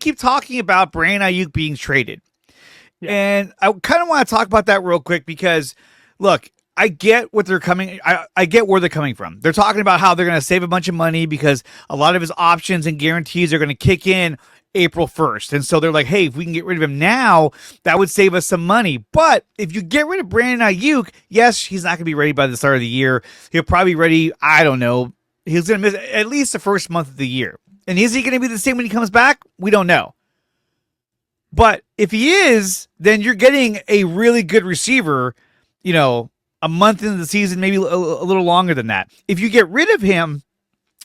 keep talking about Brandon Aiyuk being traded. Yeah. And I kind of want to talk about that real quick because, look, I get what they're coming. I get where they're coming from. They're talking about how they're going to save a bunch of money because a lot of his options and guarantees are going to kick in April 1st. And so they're like, hey, if we can get rid of him now, that would save us some money. But if you get rid of Brandon Aiyuk, yes, he's not going to be ready by the start of the year. He'll probably be ready, I don't know. He's going to miss at least the first month of the year. And is he going to be the same when he comes back? We don't know. But if he is, then you're getting a really good receiver, a month into the season, maybe a little longer than that. If you get rid of him,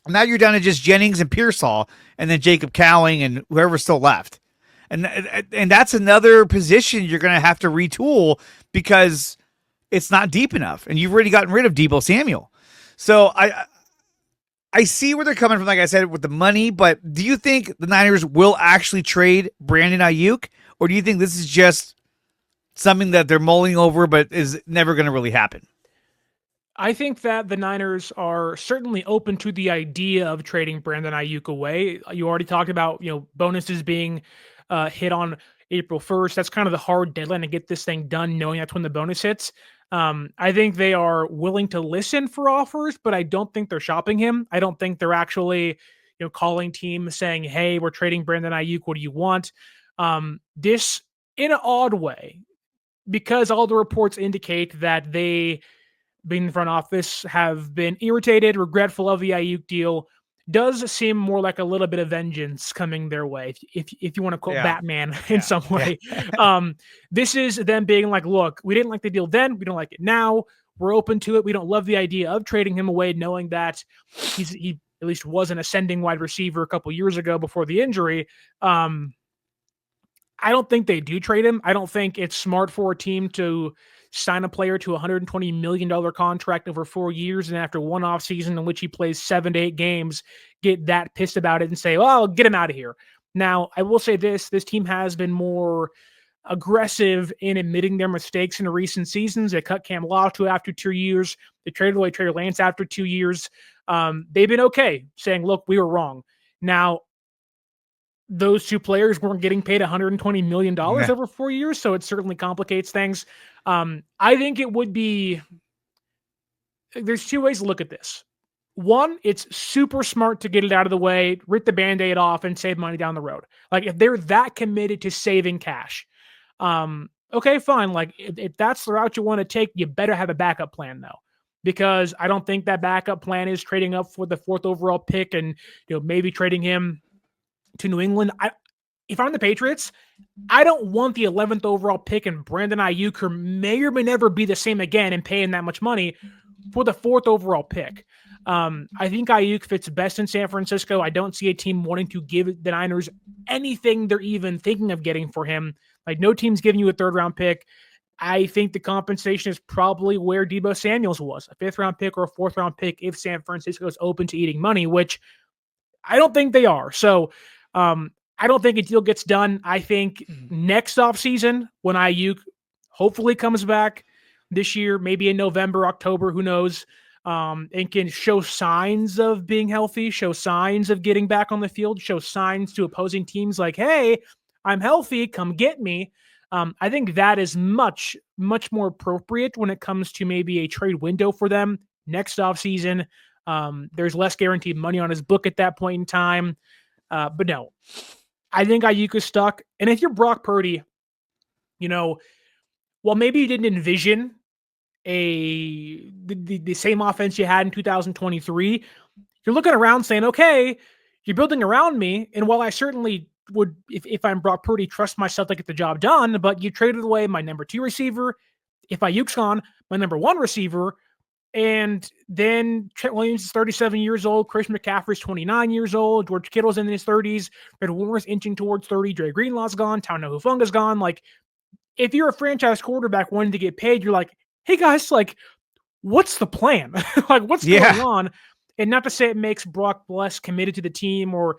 now you're down to just Jennings and Pearsall, and then Jacob Cowing and whoever's still left. And that's another position you're going to have to retool because it's not deep enough. And you've already gotten rid of Deebo Samuel. So I see where they're coming from, like I said, with the money, but do you think the Niners will actually trade Brandon Aiyuk, or do you think this is just something that they're mulling over but is never going to really happen? I think that the Niners are certainly open to the idea of trading Brandon Aiyuk away. You already talked about, bonuses being hit on April 1st. That's kind of the hard deadline to get this thing done, knowing that's when the bonus hits. I think they are willing to listen for offers, but I don't think they're shopping him. I don't think they're actually, calling teams saying, hey, we're trading Brandon Aiyuk. What do you want? This, in an odd way, because all the reports indicate that they, being in front office, have been irritated, regretful of the Aiyuk deal, does seem more like a little bit of vengeance coming their way, if you want to quote Batman in some way. This is them being like, look, we didn't like the deal then, we don't like it now, we're open to it, we don't love the idea of trading him away, knowing that he at least was an ascending wide receiver a couple years ago before the injury. I don't think they do trade him. I don't think it's smart for a team to sign a player to a $120 million contract over 4 years, and after one offseason in which he plays 7 to 8 games, get that pissed about it and say, well, get him out of here. Now, I will say this team has been more aggressive in admitting their mistakes in recent seasons. They cut Cam Loftus after 2 years. They traded away Trey Lance after 2 years. They've been okay saying, look, we were wrong. Now, those two players weren't getting paid $120 million over 4 years, so it certainly complicates things. I think it would be... There's two ways to look at this. One, it's super smart to get it out of the way, rip the Band-Aid off, and save money down the road. Like, if they're that committed to saving cash, okay, fine. Like, if that's the route you want to take, you better have a backup plan, though. Because I don't think that backup plan is trading up for the 4th overall pick and maybe trading him to New England. If I'm the Patriots, I don't want the 11th overall pick and Brandon Aiyuk, who may or may never be the same again, and paying that much money for the 4th overall pick. I think Aiyuk fits best in San Francisco. I don't see a team wanting to give the Niners anything they're even thinking of getting for him. Like, no team's giving you a 3rd round pick. I think the compensation is probably where Deebo Samuels was, a 5th round pick or a 4th round pick if San Francisco is open to eating money, which I don't think they are. So, I don't think a deal gets done. I think next offseason, when Aiyuk hopefully comes back this year, maybe in November, October, who knows, and can show signs of being healthy, show signs of getting back on the field, show signs to opposing teams like, hey, I'm healthy, come get me. I think that is much, much more appropriate when it comes to maybe a trade window for them next offseason. There's less guaranteed money on his book at that point in time. But no, I think Aiyuk is stuck. And if you're Brock Purdy, well, maybe you didn't envision the same offense you had in 2023. You're looking around saying, okay, you're building around me. And while I certainly would, if I'm Brock Purdy, trust myself to get the job done, but you traded away my number 2 receiver. If Aiyuk's gone, my number 1 receiver. And then Trent Williams is 37 years old. Christian McCaffrey's 29 years old. George Kittle's in his 30s. Fred Warner's inching towards 30. Dre Greenlaw's gone. Tano Hufunga's gone. Like, if you're a franchise quarterback wanting to get paid, you're like, hey guys, like, what's the plan? Like, what's going on? And not to say it makes Brock less committed to the team or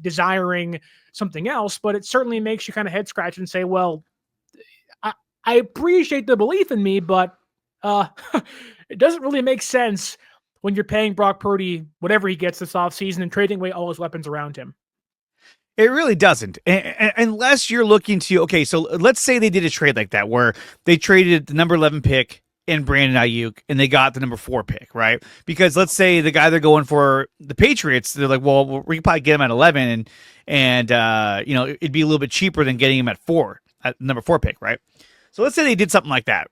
desiring something else, but it certainly makes you kind of head scratch and say, well, I appreciate the belief in me, but it doesn't really make sense when you're paying Brock Purdy whatever he gets this offseason and trading away all his weapons around him. It really doesn't. Unless you're looking to, okay, so let's say they did a trade like that where they traded the number 11 pick in Brandon Aiyuk and they got the number 4 pick, right? Because let's say the guy they're going for, the Patriots, they're like, well, we can probably get him at 11 and you know, it'd be a little bit cheaper than getting him at 4, at number 4 pick, right? So let's say they did something like that.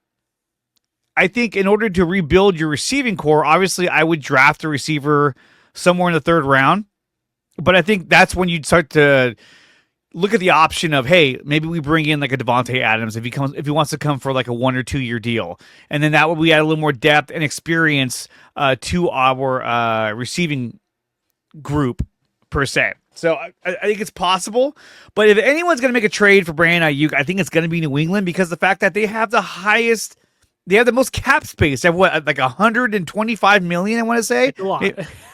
I think in order to rebuild your receiving core, obviously I would draft a receiver somewhere in the 3rd round. But I think that's when you'd start to look at the option of, hey, maybe we bring in like a Devontae Adams if he wants to come for like a 1 or 2 year deal, and then that would we add a little more depth and experience to our receiving group per se. So I think it's possible. But if anyone's going to make a trade for Brandon Aiyuk, I think it's going to be New England because the fact that they have the highest. They have the most cap space. They have what, like $125 million, I want to say? It's a lot.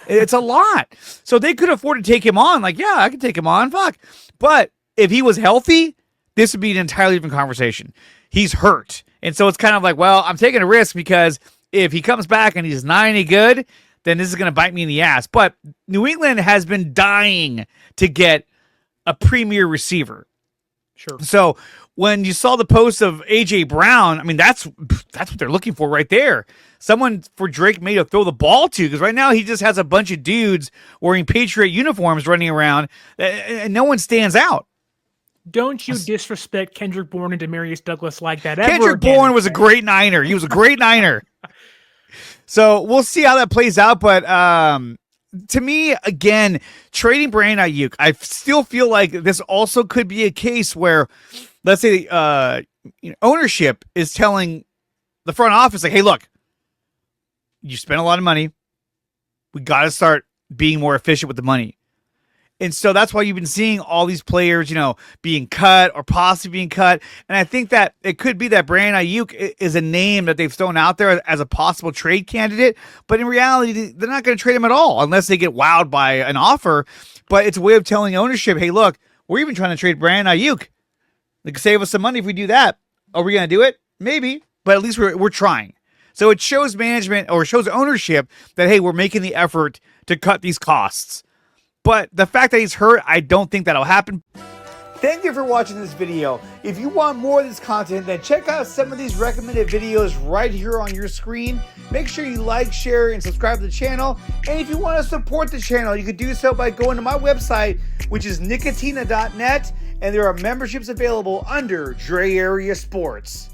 It's a lot. So they could afford to take him on. Like, yeah, I could take him on. Fuck. But if he was healthy, this would be an entirely different conversation. He's hurt. And so it's kind of like, well, I'm taking a risk because if he comes back and he's not any good, then this is going to bite me in the ass. But New England has been dying to get a premier receiver. Sure. So when you saw the post of A.J. Brown, I mean, that's what they're looking for right there. Someone for Drake May to throw the ball to, because right now he just has a bunch of dudes wearing Patriot uniforms running around, and no one stands out. Don't you disrespect Kendrick Bourne and Demarius Douglas like that ever Kendrick again. Bourne was a great Niner. He was a great Niner. So we'll see how that plays out, but to me, again, trading Brandon Aiyuk, I still feel like this also could be a case where, let's say, ownership is telling the front office, like, hey, look, you spent a lot of money. We got to start being more efficient with the money. And so that's why you've been seeing all these players, being cut or possibly being cut. And I think that it could be that Brandon Aiyuk is a name that they've thrown out there as a possible trade candidate. But in reality, they're not going to trade him at all unless they get wowed by an offer. But it's a way of telling ownership, hey, look, we're even trying to trade Brandon Aiyuk. They could save us some money if we do that. Are we going to do it? Maybe. But at least we're trying. So it shows management or shows ownership that, hey, we're making the effort to cut these costs. But the fact that he's hurt, I don't think that'll happen. Thank you for watching this video. If you want more of this content, then check out some of these recommended videos right here on your screen. Make sure you like, share, and subscribe to the channel. And if you want to support the channel, you can do so by going to my website, which is nicotina.net, and there are memberships available under DreArea Sports.